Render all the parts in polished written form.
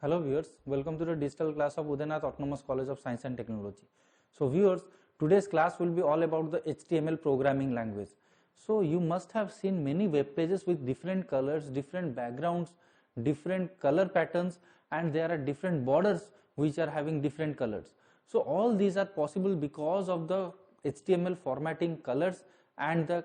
Hello viewers, welcome to the digital class of Udayanath Autonomous College of Science and Technology. So viewers, today's class will be all about the HTML programming language. So you must have seen many web pages with different colors, different backgrounds, different color patterns, and there are different borders which are having different colors. So all these are possible because of the HTML formatting colors and the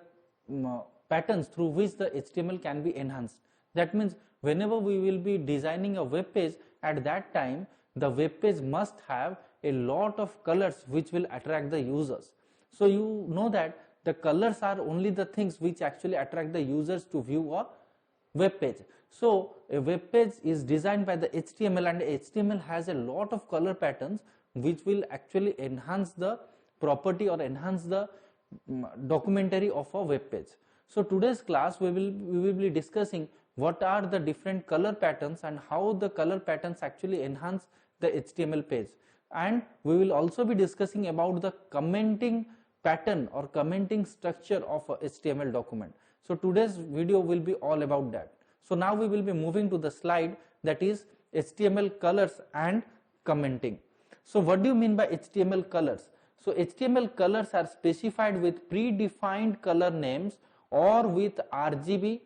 patterns through which the HTML can be enhanced. That means whenever we will be designing a web page, at that time the web page must have a lot of colors which will attract the users. So you know that the colors are only the things which actually attract the users to view a web page. So a web page is designed by the HTML, and HTML has a lot of color patterns which will actually enhance the property or enhance the documentary of a web page. So today's class we will be discussing what are the different color patterns and how the color patterns actually enhance the HTML page, and we will also be discussing about the commenting pattern or commenting structure of a HTML document. So today's video will be all about that. So now we will be moving to the slide, that is HTML colors and commenting. So what do you mean by HTML colors? So HTML colors are specified with predefined color names or with RGB,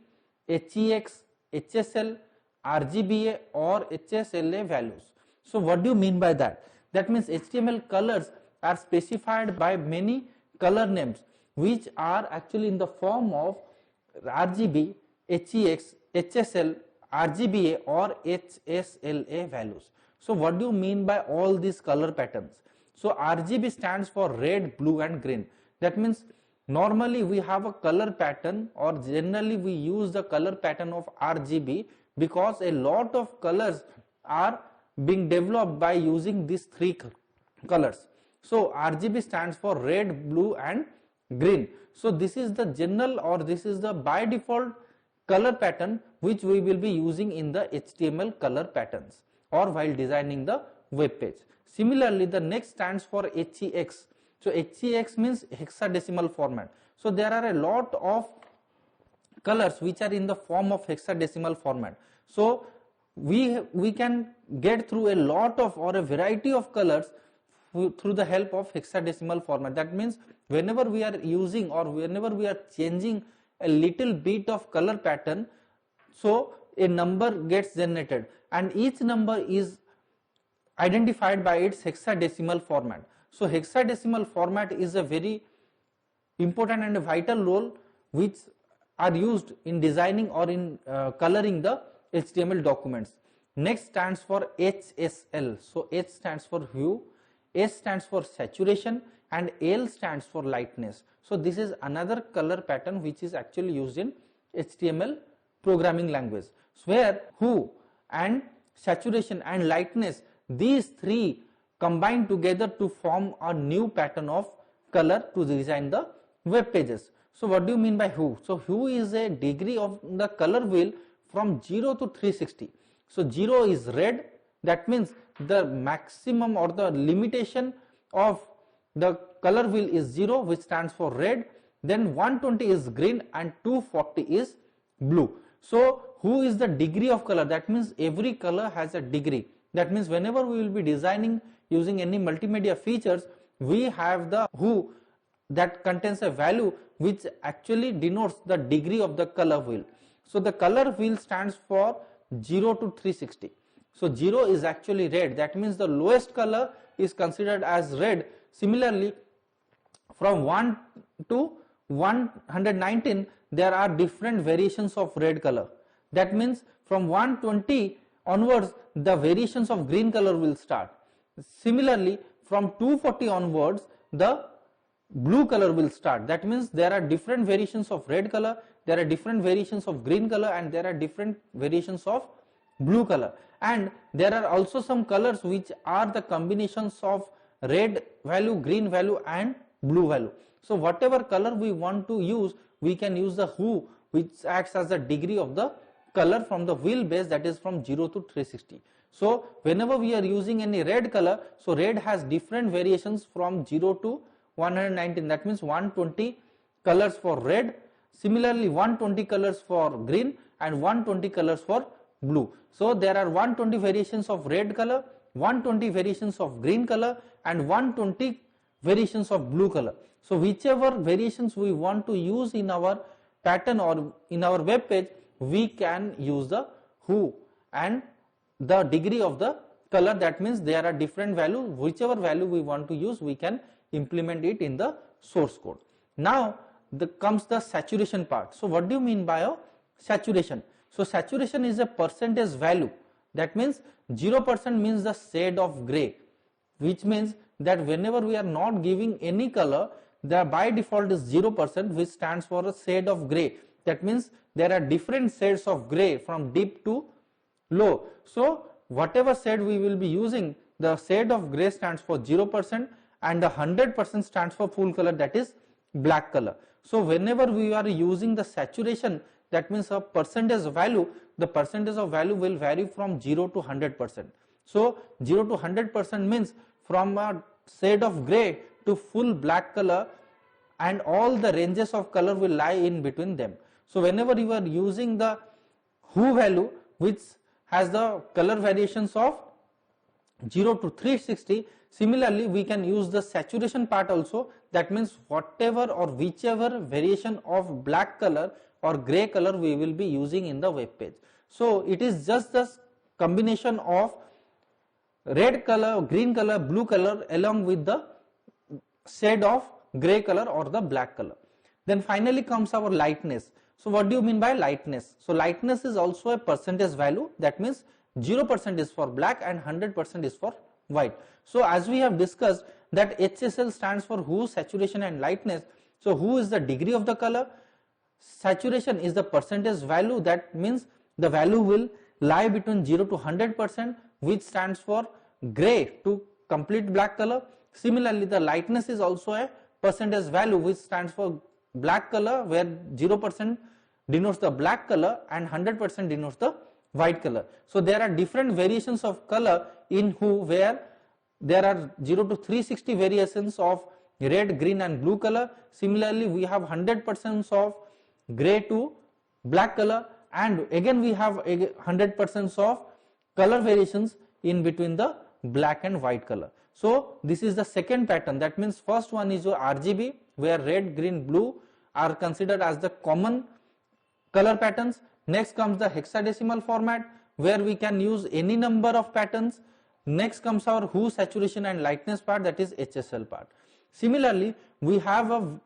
HEX, HSL, RGBA or HSLA values. So what do you mean by that? That means HTML colors are specified by many color names which are actually in the form of RGB, HEX, HSL, RGBA or HSLA values. So what do you mean by all these color patterns? So RGB stands for red, blue and green. That means normally we have a color pattern, or generally we use the color pattern of RGB because a lot of colors are being developed by using these three colors. So RGB stands for red, blue and green. So this is the general, or this is the by default color pattern which we will be using in the HTML color patterns or while designing the web page. Similarly, the next stands for HEX. So HEX means hexadecimal format. So there are a lot of colors which are in the form of hexadecimal format. So we can get through a lot of or a variety of colors through the help of hexadecimal format. That means whenever we are using or whenever we are changing a little bit of color pattern, so a number gets generated and each number is identified by its hexadecimal format. So hexadecimal format is a very important and a vital role which are used in designing or in coloring the HTML documents. Next stands for HSL. So H stands for hue, S stands for saturation and L stands for lightness. So this is another color pattern which is actually used in HTML programming language. So where hue and saturation and lightness, these three combine together to form a new pattern of color to design the web pages. So what do you mean by hue? So hue is a degree of the color wheel from 0 to 360. So 0 is red, that means the maximum or the limitation of the color wheel is 0, which stands for red. Then 120 is green and 240 is blue. So hue is the degree of color, that means every color has a degree. That means whenever we will be designing using any multimedia features, we have the hue that contains a value which actually denotes the degree of the color wheel. So the color wheel stands for 0 to 360. So 0 is actually red, that means the lowest color is considered as red. Similarly, from 1 to 119 there are different variations of red color. That means from 120 onwards the variations of green color will start. Similarly, from 240 onwards the blue color will start. That means there are different variations of red color, there are different variations of green color and there are different variations of blue color. And there are also some colors which are the combinations of red value, green value and blue value. So whatever color we want to use, we can use the hue which acts as the degree of the color from the wheel base, that is from 0 to 360. So whenever we are using any red color, so red has different variations from 0 to 119, that means 120 colors for red, similarly 120 colors for green and 120 colors for blue. So there are 120 variations of red color, 120 variations of green color, and 120 variations of blue color. So whichever variations we want to use in our pattern or in our web page, we can use the hue and the degree of the color. That means there are different values. Whichever value we want to use, we can implement it in the source code. Now comes the saturation part. So what do you mean by a saturation? So saturation is a percentage value. That means 0% means the shade of gray, which means that whenever we are not giving any color, the by default is 0%, which stands for a shade of gray. That means there are different shades of gray from deep to low. So whatever shade we will be using, the shade of gray stands for 0% and the 100% stands for full color, that is black color. So whenever we are using the saturation, that means a percentage value, the percentage of value will vary from 0 to 100%. So 0 to 100% means from a shade of gray to full black color, and all the ranges of color will lie in between them. So whenever you are using the hue value, which has the color variations of 0 to 360, similarly we can use the saturation part also. That means whatever or whichever variation of black color or gray color we will be using in the web page. So it is just the combination of red color, green color, blue color along with the shade of gray color or the black color. Then finally comes our lightness. So what do you mean by lightness? So lightness is also a percentage value. That means 0% is for black and 100% is for white. So as we have discussed that HSL stands for hue, saturation and lightness. So hue is the degree of the color, saturation is the percentage value, that means the value will lie between 0 to 100%, which stands for gray to complete black color. Similarly, the lightness is also a percentage value which stands for black color, where 0% denotes the black color and 100% denotes the white color. So there are different variations of color in hue, where there are 0 to 360 variations of red, green and blue color. Similarly, we have 100% of gray to black color, and again we have 100% of color variations in between the black and white color. So this is the second pattern. That means first one is your RGB, where red, green, blue are considered as the common color patterns. Next comes the hexadecimal format, where we can use any number of patterns. Next comes our hue, saturation and lightness part, that is HSL part. Similarly, we have a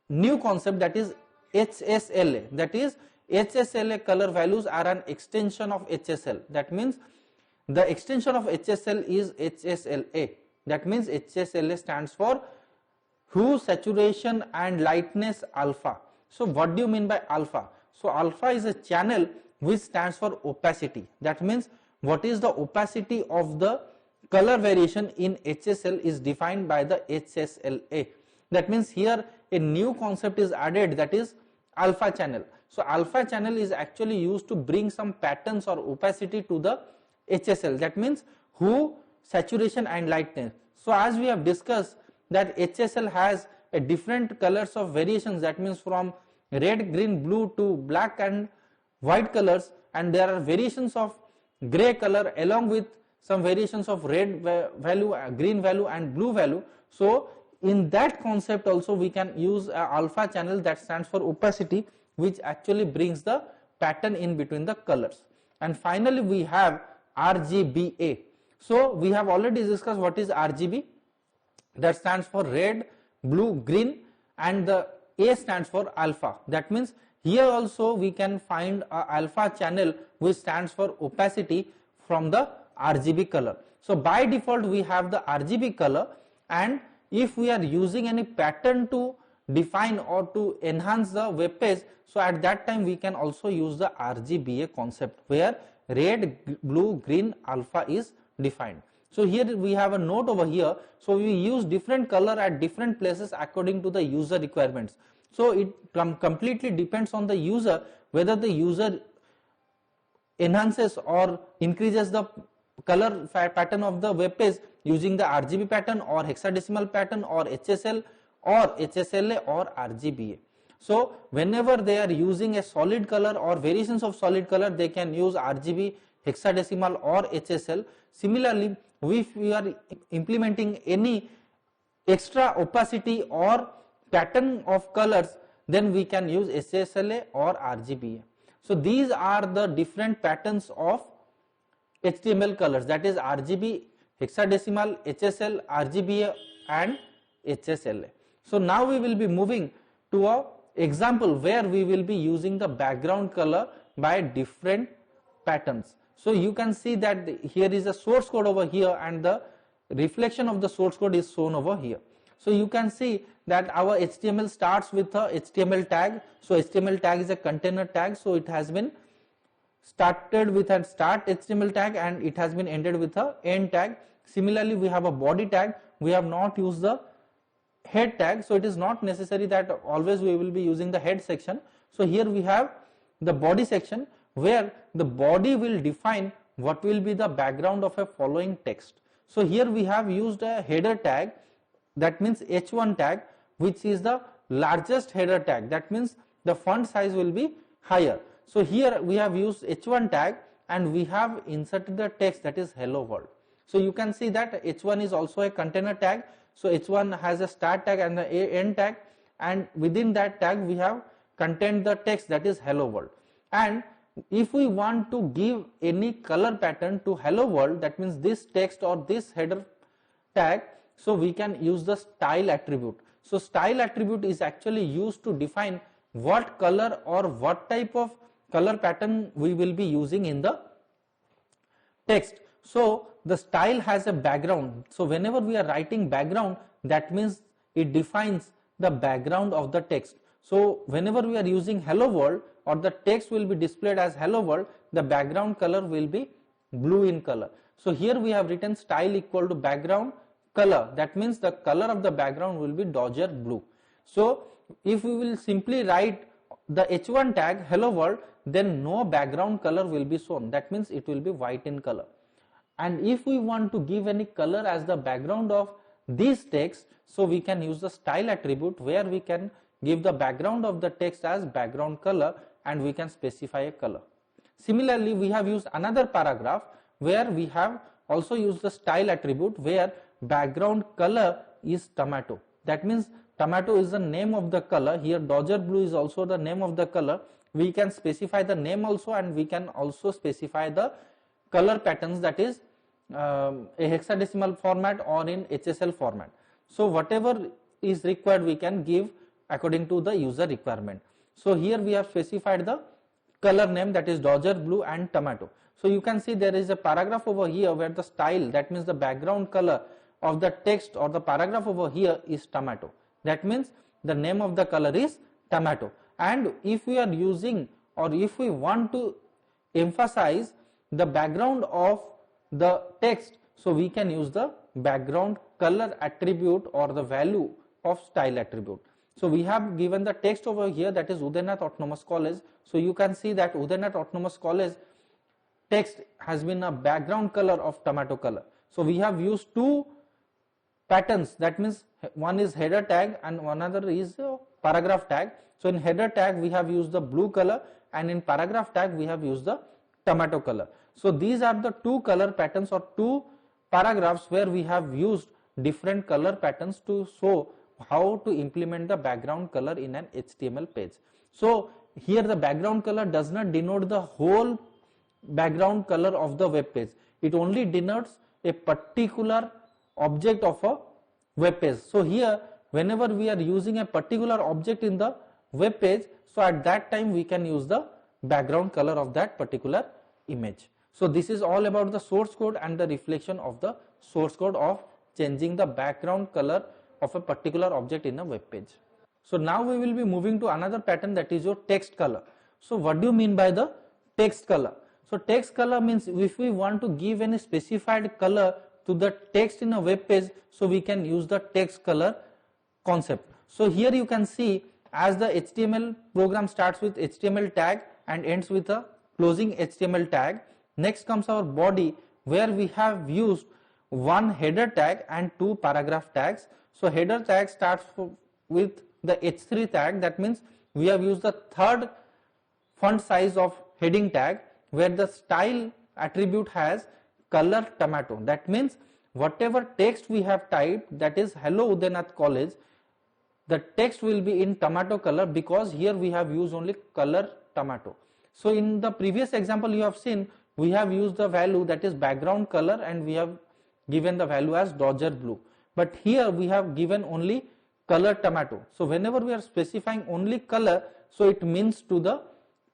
new concept, that is HSLA. That is HSLA color values are an extension of HSL. That means the extension of HSL is HSLA. That means HSLA stands for hue, saturation and lightness alpha. So what do you mean by alpha? So alpha is a channel which stands for opacity. That means what is the opacity of the color variation in HSL is defined by the HSLA. That means here a new concept is added, that is alpha channel. So alpha channel is actually used to bring some patterns or opacity to the HSL. That means hue, saturation and lightness. So as we have discussed that HSL has a different colors of variations, that means from red, green, blue to black and white colors, and there are variations of gray color along with some variations of red value, green value and blue value. So in that concept also we can use a alpha channel, that stands for opacity, which actually brings the pattern in between the colors. And finally we have RGBA. So we have already discussed what is RGB. That stands for red, blue, green, and the A stands for alpha. That means here also we can find a alpha channel which stands for opacity from the RGB color. So by default we have the RGB color, and if we are using any pattern to define or to enhance the web page, so at that time we can also use the RGBA concept, where red, blue, green, alpha is defined. So here we have a note over here. So we use different color at different places according to the user requirements. So it completely depends on the user, whether the user enhances or increases the color pattern of the web page using the RGB pattern or hexadecimal pattern or HSL or HSLA or RGBA. So whenever they are using a solid color or variations of solid color, they can use RGB, hexadecimal or HSL. Similarly, if we are implementing any extra opacity or pattern of colors, then we can use HSLA or RGBA. So these are the different patterns of HTML colors, that is RGB, hexadecimal, HSL, RGBA and HSLA. So now we will be moving to a example where we will be using the background color by different patterns. So you can see that here is a source code over here and the reflection of the source code is shown over here. So you can see that our HTML starts with a HTML tag. So HTML tag is a container tag, so it has been started with a start HTML tag and it has been ended with a end tag. Similarly, we have a body tag. We have not used the head tag, so it is not necessary that always we will be using the head section. So here we have the body section where the body will define what will be the background of a following text. So here we have used a header tag, that means H1 tag, which is the largest header tag, that means the font size will be higher. So here we have used H1 tag and we have inserted the text, that is hello world. So you can see that H1 is also a container tag. So H1 has a start tag and the end tag, and within that tag we have contained the text, that is hello world. And if we want to give any color pattern to hello world, that means this text or this header tag, so we can use the style attribute. So style attribute is actually used to define what color or what type of color pattern we will be using in the text. So the style has a background. So whenever we are writing background, that means it defines the background of the text. So whenever we are using hello world or the text will be displayed as hello world, the background color will be blue in color. So here we have written style equal to background color, that means the color of the background will be Dodger blue. So if we will simply write the H1 tag hello world, then no background color will be shown, that means it will be white in color. And if we want to give any color as the background of this text, so we can use the style attribute where we can give the background of the text as background color and we can specify a color. Similarly, we have used another paragraph where we have also used the style attribute where background color is tomato. That means tomato is the name of the color. Here Dodger blue is also the name of the color. We can specify the name also and we can also specify the color patterns, that is a hexadecimal format or in HSL format. So whatever is required we can give according to the user requirement. So here we have specified the color name, that is Dodger blue and tomato. So you can see there is a paragraph over here where the style, that means the background color of the text or the paragraph over here is tomato. That means the name of the color is tomato. And if we are using or if we want to emphasize the background of the text, so we can use the background color attribute or the value of style attribute. So we have given the text over here, that is Udayanath Autonomous College. So you can see that Udayanath Autonomous College text has been a background color of tomato color. So we have used two patterns, that means one is header tag and another is paragraph tag. So in header tag we have used the blue color and in paragraph tag we have used the tomato color. So these are the two color patterns or two paragraphs where we have used different color patterns to show how to implement the background color in an HTML page. So here the background color does not denote the whole background color of the web page. It only denotes a particular object of a web page. So here whenever we are using a particular object in the web page, so at that time we can use the background color of that particular image. So this is all about the source code and the reflection of the source code of changing the background color of a particular object in a web page. So now we will be moving to another pattern, that is your text color. So what do you mean by the text color? So text color means if we want to give any specified color to the text in a web page, so we can use the text color concept. So here you can see as the HTML program starts with HTML tag and ends with a closing HTML tag. Next comes our body where we have used one header tag and two paragraph tags. So header tag starts with the H3 tag, that means we have used the third font size of heading tag, where the style attribute has color tomato. That means whatever text we have typed, that is Hello Udainath College, the text will be in tomato color, because here we have used only color tomato. So in the previous example you have seen, we have used the value that is background color and we have given the value as Dodger blue. But here we have given only color tomato. So whenever we are specifying only color, so it means to the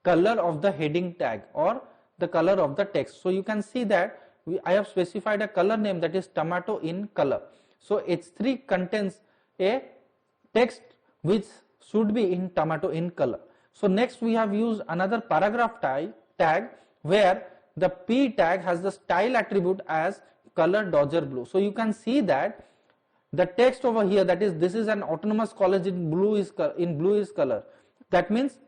color of the heading tag or the color of the text. So you can see that I have specified a color name, that is tomato in color. So H3 contains a text which should be in tomato in color. So next we have used another paragraph tag where the P tag has the style attribute as color Dodger blue. So you can see that the text over here, that is this is an autonomous college in blue is color. That means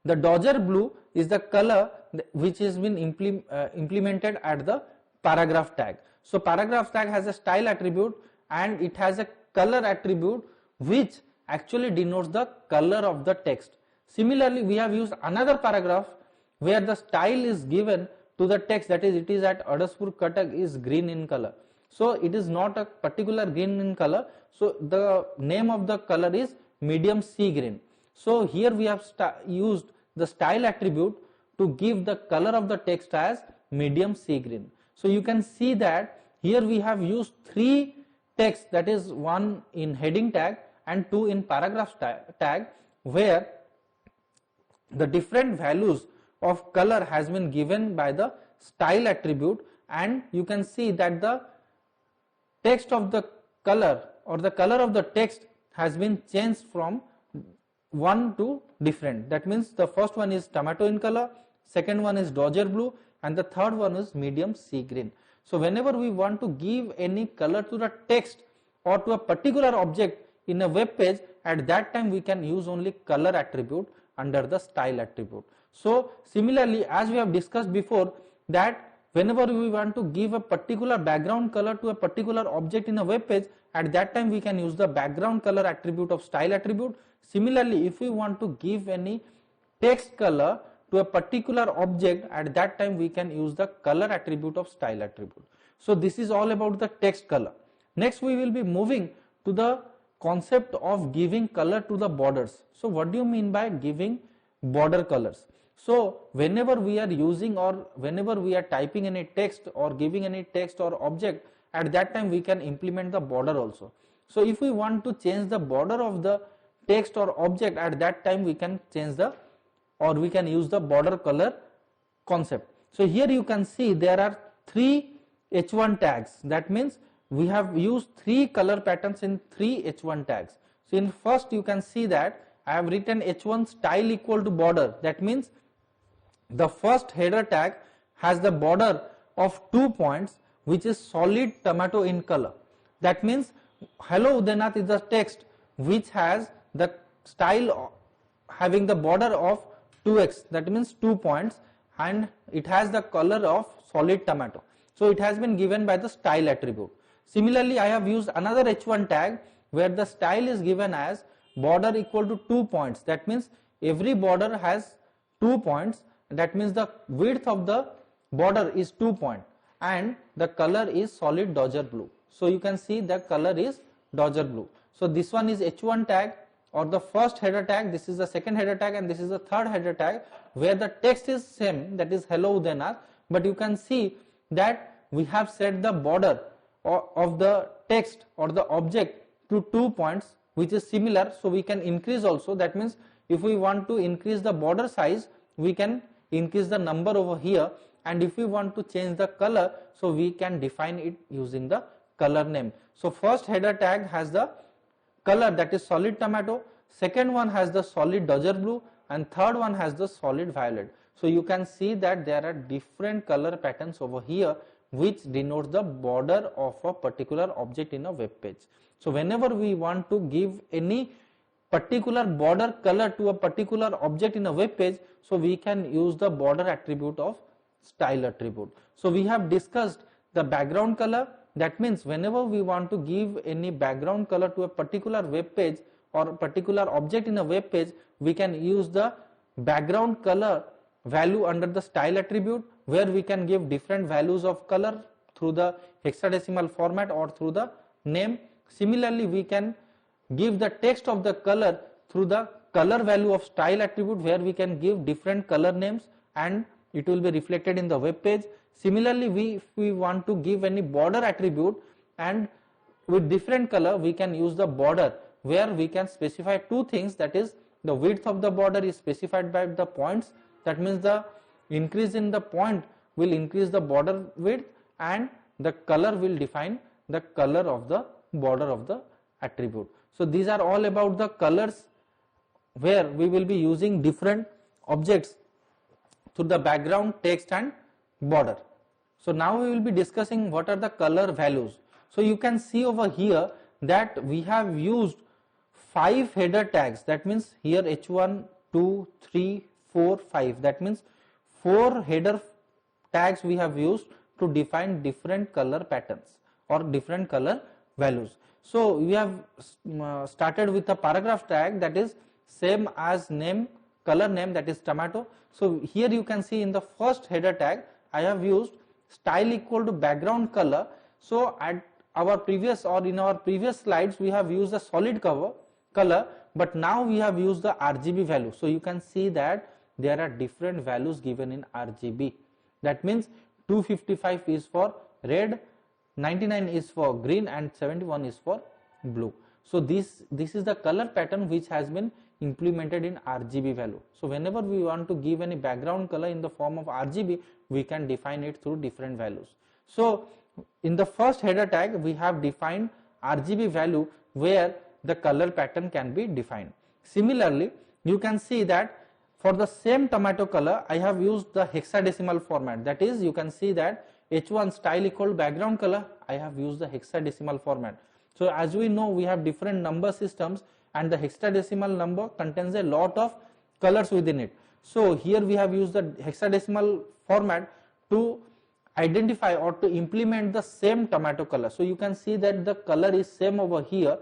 the Dodger blue is the color which has been implemented at the paragraph tag. So paragraph tag has a style attribute and it has a color attribute which actually denotes the color of the text. Similarly, we have used another paragraph where the style is given to the text, that is it is at Adaspur Cuttack is green in color. So it is not a particular green in color, so the name of the color is medium sea green. So here we have used the style attribute to give the color of the text as medium sea green. So you can see that here we have used three texts, that is one in heading tag and two in paragraph tag, where the different values of color has been given by the style attribute, and you can see that the text of the color or the color of the text has been changed from one to different. That means the first one is tomato in color, second one is Dodger blue, and the third one is medium sea green. So whenever we want to give any color to the text or to a particular object in a web page, at that time we can use only color attribute under the style attribute. So similarly, as we have discussed before, that whenever we want to give a particular background color to a particular object in a web page, at that time we can use the background color attribute of style attribute. Similarly, if we want to give any text color to a particular object, at that time we can use the color attribute of style attribute. So this is all about the text color. Next we will be moving to the concept of giving color to the borders. So what do you mean by giving border colors? So whenever we are using or whenever we are typing any text or giving any text or object, at that time we can implement the border also. So if we want to change the border of the text or object, at that time we can change the or we can use the border color concept. So here you can see there are three H1 tags. That means we have used three color patterns in three H1 tags. So in first you can see that I have written H1 style equal to border. That means the first header tag has the border of 2 points which is solid tomato in color. That means Hello Udainath is the text which has the style having the border of 2x, that means 2 points, and it has the color of solid tomato. So it has been given by the style attribute. Similarly, I have used another H1 tag where the style is given as border equal to 2 points. That means every border has 2 points. That means the width of the border is 2 points and the color is solid Dodger blue. So you can see the color is Dodger blue. So this one is H1 tag or the first header tag, this is the second header tag, and this is the third header tag where the text is same, that is Hello Udainath, but you can see that we have set the border of the text or the object to 2 points, which is similar, so we can increase also. That means if we want to increase the border size, we can increase the number over here, and if we want to change the color, so we can define it using the color name. So first header tag has the color, that is solid tomato, second one has the solid Dodger blue, and third one has the solid violet. So you can see that there are different color patterns over here which denotes the border of a particular object in a web page. So whenever we want to give any particular border color to a particular object in a web page, so we can use the border attribute of style attribute. So we have discussed the background color. That means whenever we want to give any background color to a particular web page or particular object in a web page, we can use the background color value under the style attribute, where we can give different values of color through the hexadecimal format or through the name. Similarly, we can give the text of the color through the color value of style attribute, where we can give different color names and it will be reflected in the web page. Similarly, if we want to give any border attribute and with different color, we can use the border, where we can specify two things, that is the width of the border is specified by the points, that means the increase in the point will increase the border width, and the color will define the color of the border of the attribute. So these are all about the colors, where we will be using different objects through the background, text and border. So now we will be discussing what are the color values. So you can see over here that we have used 5 header tags, that means here h1, 2, 3, 4, 5, that means 4 header tags we have used to define different color patterns or different color values. So we have started with a paragraph tag, that is same as name, color name, that is tomato. So here you can see in the first header tag I have used style equal to background color. So at our previous or in our previous slides we have used the solid color, but now we have used the RGB value. So you can see that there are different values given in RGB. That means 255 is for red, 99 is for green and 71 is for blue. So this is the color pattern which has been implemented in RGB value. So whenever we want to give any background color in the form of RGB, we can define it through different values. So in the first header tag we have defined RGB value where the color pattern can be defined. Similarly, you can see that for the same tomato color I have used the hexadecimal format, that is you can see that h1 style equal background color, I have used the hexadecimal format. So as we know, we have different number systems and the hexadecimal number contains a lot of colors within it. So here we have used the hexadecimal format to identify or to implement the same tomato color. So you can see that the color is same over here,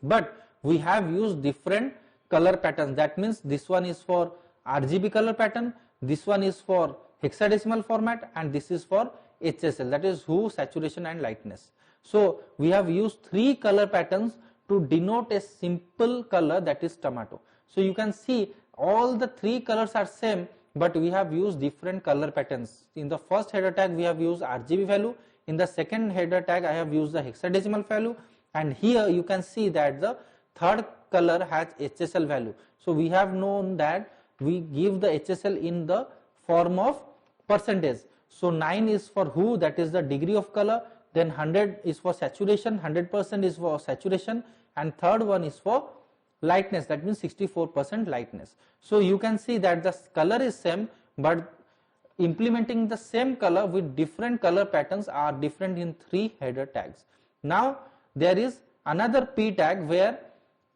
but we have used different color patterns. That means this one is for RGB color pattern, this one is for hexadecimal format, and this is for HSL, that is hue, saturation and lightness. So we have used 3 color patterns to denote a simple color, that is tomato. So you can see all the 3 colors are same, but we have used different color patterns. In the first header tag we have used RGB value, in the second header tag I have used the hexadecimal value, and here you can see that the third color has HSL value. So we have known that we give the HSL in the form of percentage. So 9 is for hue, that is the degree of color, then 100 is for saturation, 100% is for saturation, and third one is for lightness, that means 64% lightness. So you can see that the color is same, but implementing the same color with different color patterns are different in 3 header tags. Now there is another P tag where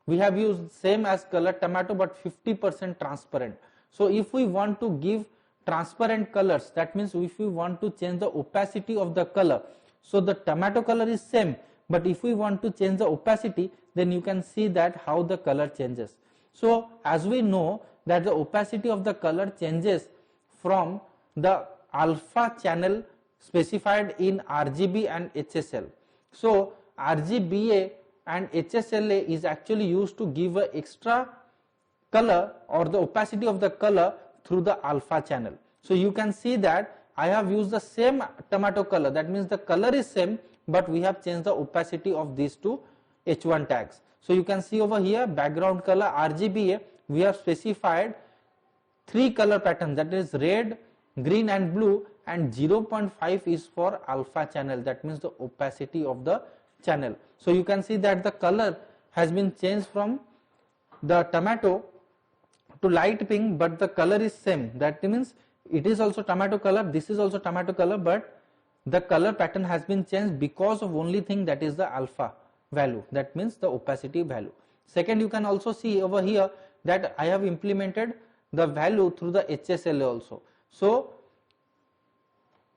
we have used same as color tomato but 50% transparent. So if we want to give transparent colors, that means if we want to change the opacity of the color, so the tomato color is same, but if we want to change the opacity, then you can see that how the color changes. So as we know that the opacity of the color changes from the alpha channel specified in RGB and HSL. So RGBA and HSLA is actually used to give a extra color or the opacity of the color through the alpha channel. So you can see that I have used the same tomato color, that means the color is same, but we have changed the opacity of these 2 H1 tags. So you can see over here background color RGBA, we have specified 3 color patterns, that is red, green and blue, and 0.5 is for alpha channel, that means the opacity of the channel. So you can see that the color has been changed from the tomato to light pink, but the color is same, that means it is also tomato color, this is also tomato color, but the color pattern has been changed because of only thing, that is the alpha value, that means the opacity value. Second, you can also see over here that I have implemented the value through the HSLA also. So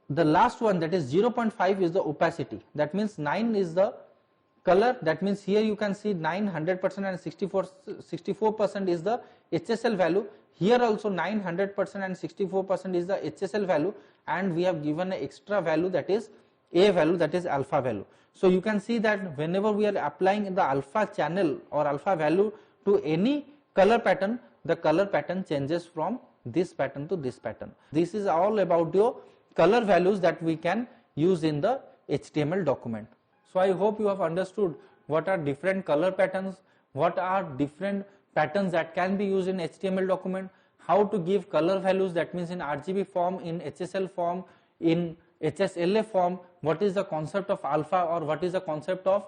the last one, that is 0.5 is the opacity, that means 9 is the color, that means here you can see 900% and 64% is the HSL value. Here also 900% and 64% is the HSL value, and we have given an extra value, that is A value, that is alpha value. So you can see that whenever we are applying the alpha channel or alpha value to any color pattern, the color pattern changes from this pattern to this pattern. This is all about your color values that we can use in the HTML document. So I hope you have understood what are different color patterns, what are different patterns that can be used in HTML document, how to give color values, that means in RGB form, in HSL form, in HSLA form, what is the concept of alpha, or what is the concept of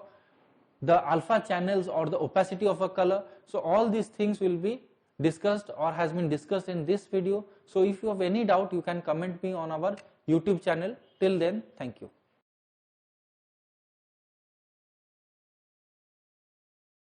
the alpha channels or the opacity of a color. So all these things will be discussed or has been discussed in this video. So if you have any doubt, you can comment me on our YouTube channel. Till then, thank you.